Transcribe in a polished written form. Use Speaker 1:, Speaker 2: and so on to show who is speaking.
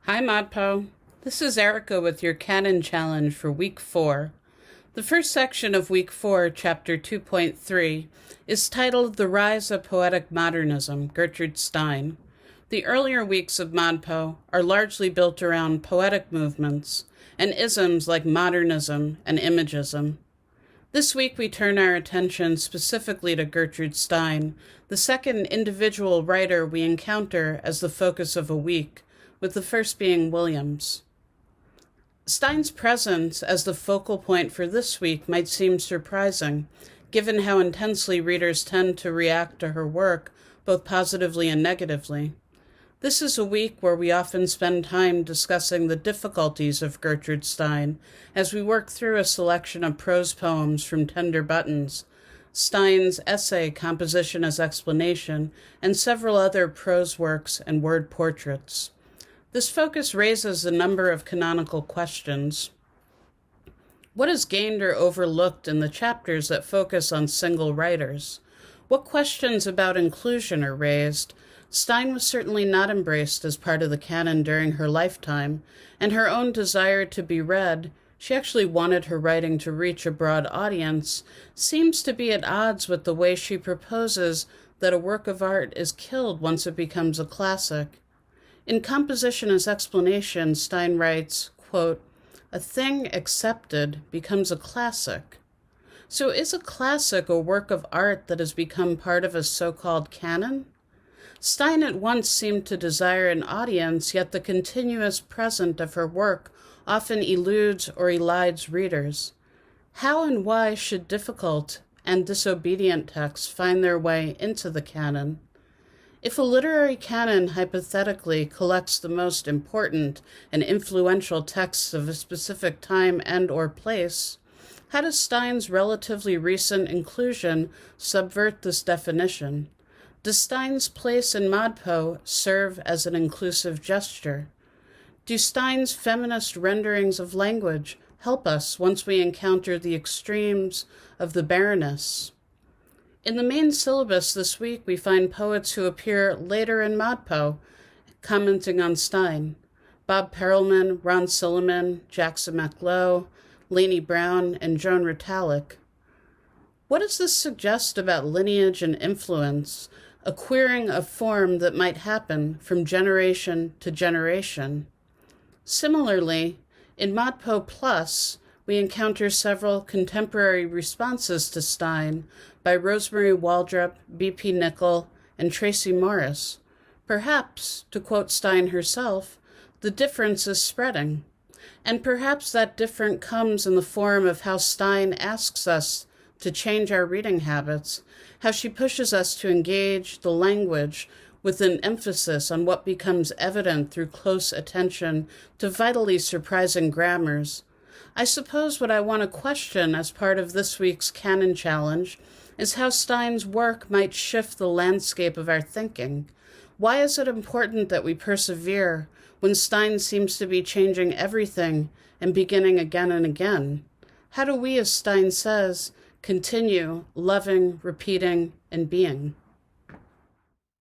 Speaker 1: Hi Modpo. This is Erica with your Canon challenge for week 4. The first section of week 4, chapter 2.3, is titled The Rise of Poetic Modernism, Gertrude Stein. The earlier weeks of Modpo are largely built around poetic movements and isms like modernism and imagism. This week we turn our attention specifically to Gertrude Stein, the second individual writer we encounter as the focus of a week, with the first being Williams. Stein's presence as the focal point for this week might seem surprising, given how intensely readers tend to react to her work, both positively and negatively. This is a week where we often spend time discussing the difficulties of Gertrude Stein as we work through a selection of prose poems from Tender Buttons, Stein's essay Composition as Explanation, and several other prose works and word portraits. This focus raises a number of canonical questions. What is gained or overlooked in the chapters that focus on single writers? What questions about inclusion are raised? Stein was certainly not embraced as part of the canon during her lifetime, and her own desire to be read, she actually wanted her writing to reach a broad audience, seems to be at odds with the way she proposes that a work of art is killed once it becomes a classic. In Composition as Explanation, Stein writes, quote, "A thing accepted becomes a classic." So is a classic a work of art that has become part of a so-called canon? Stein at once seemed to desire an audience, yet the continuous presence of her work often eludes or elides readers. How and why should difficult and disobedient texts find their way into the canon? If a literary canon hypothetically collects the most important and influential texts of a specific time and or place, how does Stein's relatively recent inclusion subvert this definition? Does Stein's place in Modpo serve as an inclusive gesture? Do Stein's feminist renderings of language help us once we encounter the extremes of the Baroness? In the main syllabus this week, we find poets who appear later in Modpo commenting on Stein. Bob Perelman, Ron Silliman, Jackson McLough, Lainey Brown, and Joan Ritalik. What does this suggest about lineage and influence, a queering of form that might happen from generation to generation? Similarly, in Modpo Plus, we encounter several contemporary responses to Stein by Rosemary Waldrop, B.P. Nicol, and Tracy Morris. Perhaps, to quote Stein herself, the difference is spreading. And perhaps that difference comes in the form of how Stein asks us to change our reading habits, how she pushes us to engage the language with an emphasis on what becomes evident through close attention to vitally surprising grammars. I suppose what I want to question as part of this week's Canon Challenge is how Stein's work might shift the landscape of our thinking. Why is it important that we persevere when Stein seems to be changing everything and beginning again and again? How do we, as Stein says, continue loving, repeating, and being?